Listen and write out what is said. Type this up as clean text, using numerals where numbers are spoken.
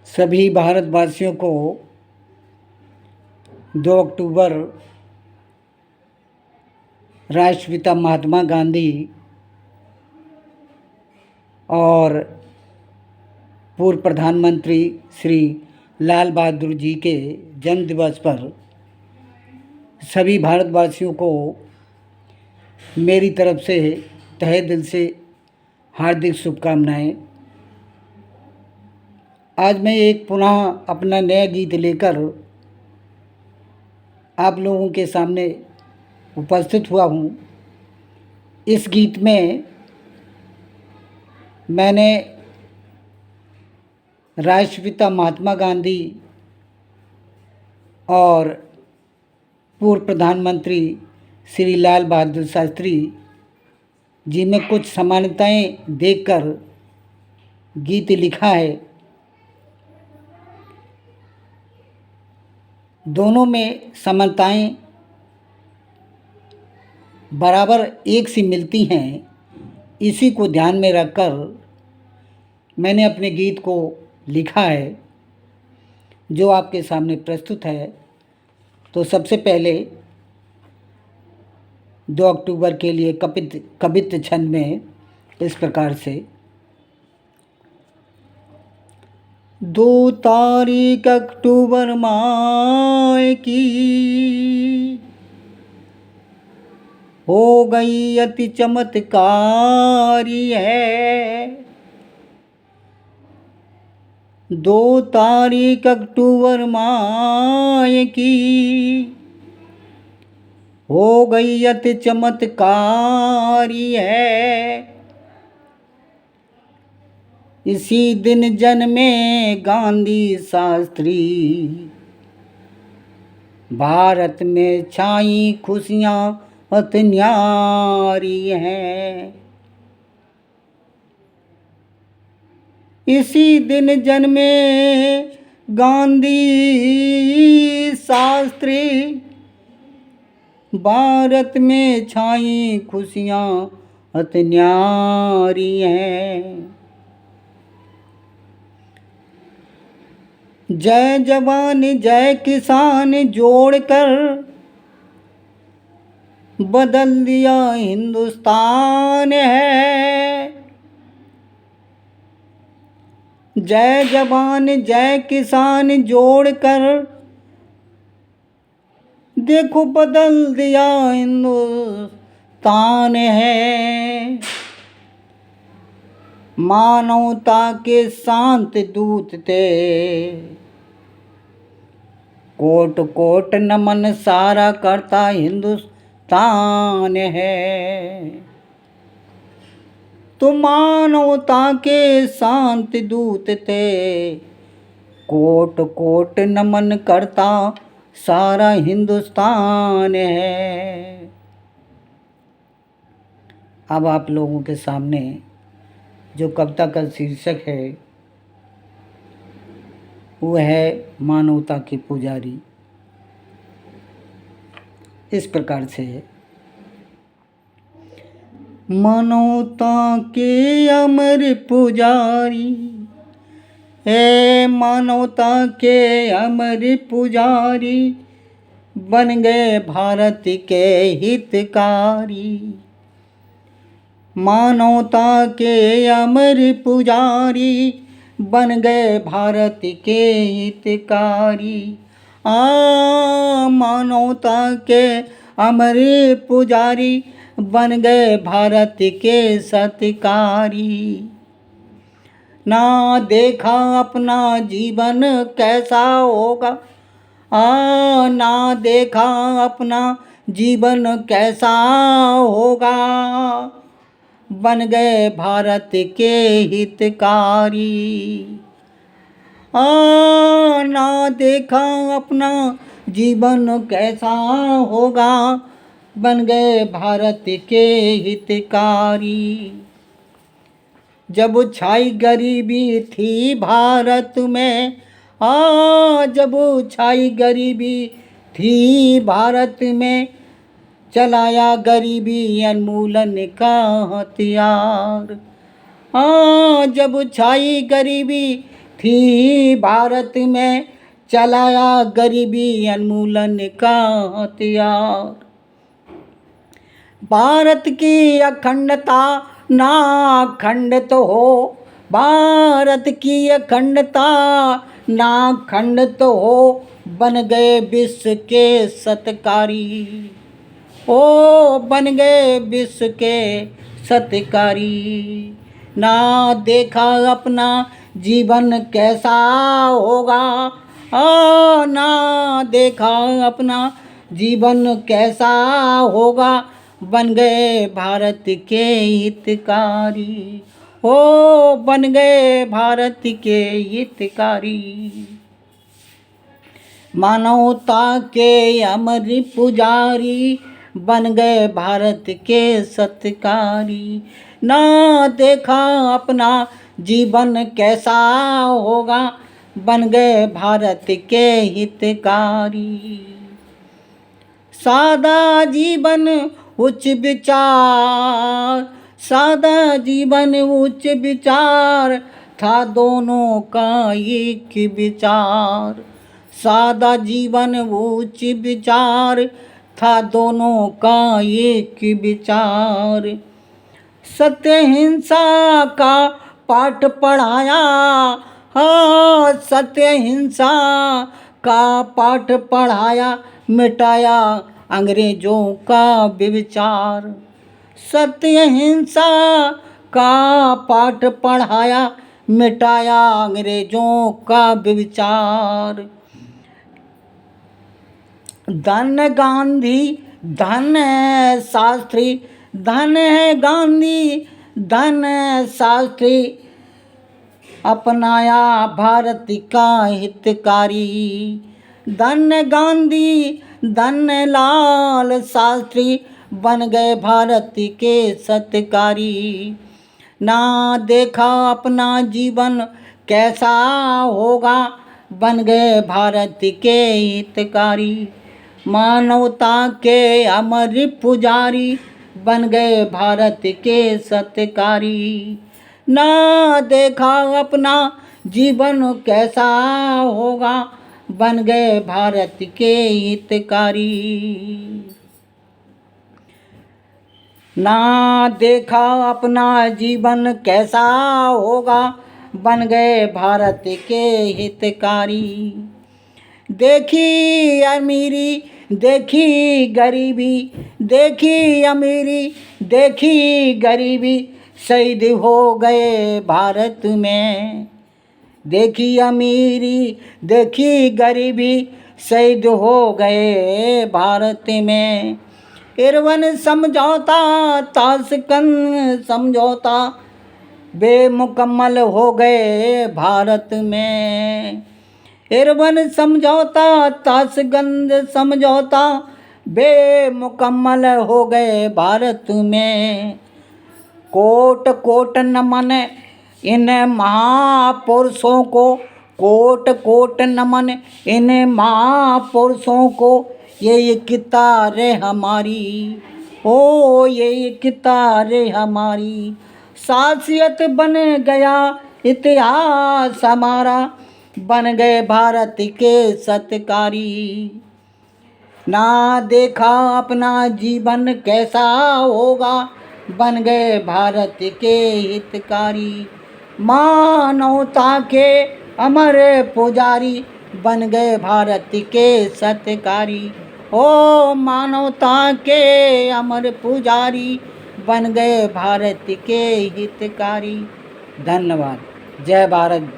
सभी भारतवासियों को 2 अक्टूबर राष्ट्रपिता महात्मा गांधी और पूर्व प्रधानमंत्री श्री लाल बहादुर जी के जन्म दिवस पर सभी भारतवासियों को मेरी तरफ से तहे दिल से हार्दिक शुभकामनाएं। आज मैं एक पुनः अपना नया गीत लेकर आप लोगों के सामने उपस्थित हुआ हूँ। इस गीत में मैंने राष्ट्रपिता महात्मा गांधी और पूर्व प्रधानमंत्री श्री लाल बहादुर शास्त्री जी में कुछ समानताएं देखकर गीत लिखा है। दोनों में समानताएं बराबर एक सी मिलती हैं। इसी को ध्यान में रखकर मैंने अपने गीत को लिखा है, जो आपके सामने प्रस्तुत है। तो सबसे पहले 2 अक्टूबर के लिए कवित्त छंद में इस प्रकार से। 2 तारीख अक्टूबर माह की हो गई अति चमत्कारी है। 2 तारीख अक्टूबर माह की हो गई अति चमत्कारी है। इसी दिन जन्मे गांधी शास्त्री, भारत में छाई खुशियाँ अति न्यारी हैं। इसी दिन जन्मे गांधी शास्त्री, भारत में छाई खुशियाँ अति न्यारी हैं। जय जवान जय किसान जोड़कर बदल दिया हिंदुस्तान है। जय जवान जय किसान जोड़कर देखो बदल दिया हिंदुस्तान है। मानवता के शांत दूत थे, कोट कोट नमन सारा करता हिंदुस्तान है। तो मानवता के शांत दूत थे, कोट कोट नमन करता सारा हिंदुस्तान है। अब आप लोगों के सामने जो कविता का शीर्षक है वो है मानवता के पुजारी। इस प्रकार से है। मानवता के अमर पुजारी, हे मानवता के अमर पुजारी, बन गए भारत के हितकारी। मानवता के अमर पुजारी, बन गए भारत के हितकारी। मानवता के अमर पुजारी, बन गए भारत के सत्कारी। ना देखा अपना जीवन कैसा होगा, ना देखा अपना जीवन कैसा होगा, बन गए भारत के हितकारी। ना देखा अपना जीवन कैसा होगा, बन गए भारत के हितकारी। जब छाई गरीबी थी भारत में, जब छाई गरीबी थी भारत में, चलाया गरीबी उन्मूलन का हथियार। जब छाई गरीबी थी भारत में चलाया गरीबी उन्मूलन का हथियार। भारत की अखंडता ना खंडित हो, भारत की अखंडता ना खंडित हो, बन गए विश्व के सत्कारी। ओ बन गए विश्व के सत्कारी। ना देखा अपना जीवन कैसा होगा, ना देखा अपना जीवन कैसा होगा, बन गए भारत के हितकारी। हो बन गए भारत के हितकारी। मानवता के अमर पुजारी, बन गए भारत के सत्कारी। ना देखा अपना जीवन कैसा होगा, बन गए भारत के हितकारी। सादा जीवन उच्च विचार, सादा जीवन उच्च विचार, था दोनों का एक विचार। सादा जीवन उच्च विचार, था दोनों का एक विचार। सत्य हिंसा का पाठ पढ़ाया, हाँ सत्य हिंसा का पाठ पढ़ाया, मिटाया अंग्रेजों का विचार। सत्य हिंसा का पाठ पढ़ाया, मिटाया अंग्रेजों का विचार। धन गांधी धन है शास्त्री, धन है गांधी धन है शास्त्री, अपनाया भारत का हितकारी। धन गांधी धन लाल शास्त्री, बन गए भारत के सत्कारी। ना देखा अपना जीवन कैसा होगा, बन गए भारत के हितकारी। मानवता के अमर पुजारी, बन गए भारत के सत्कारी। ना देखा अपना जीवन कैसा होगा, बन गए भारत के हितकारी। ना देखा अपना जीवन कैसा होगा, बन गए भारत के हितकारी। देखी अमीरी देखी गरीबी, देखी अमीरी देखी गरीबी, शहीद हो गए भारत में। देखी अमीरी देखी गरीबी, शहीद हो गए भारत में। इरविन समझौता ताशकंद समझौता, बेमुकम्मल हो गए भारत में। इरविन समझौता ताशकंद समझौता, बेमुकम्मल हो गए भारत में। कोट कोट नमन इन महापुरुषों को, कोट कोट नमन इन महापुरुषों को, ये एकता रे हमारी। ओ ये एकता रे हमारी। शासियत बन गया इतिहास हमारा, बन गए भारत के सत्कारी। ना देखा अपना जीवन कैसा होगा, बन गए भारत के हितकारी। मानवता के अमर पुजारी, बन गए भारत के सत्कारी। ओ मानवता के अमर पुजारी, बन गए भारत के हितकारी। धन्यवाद। जय भारत।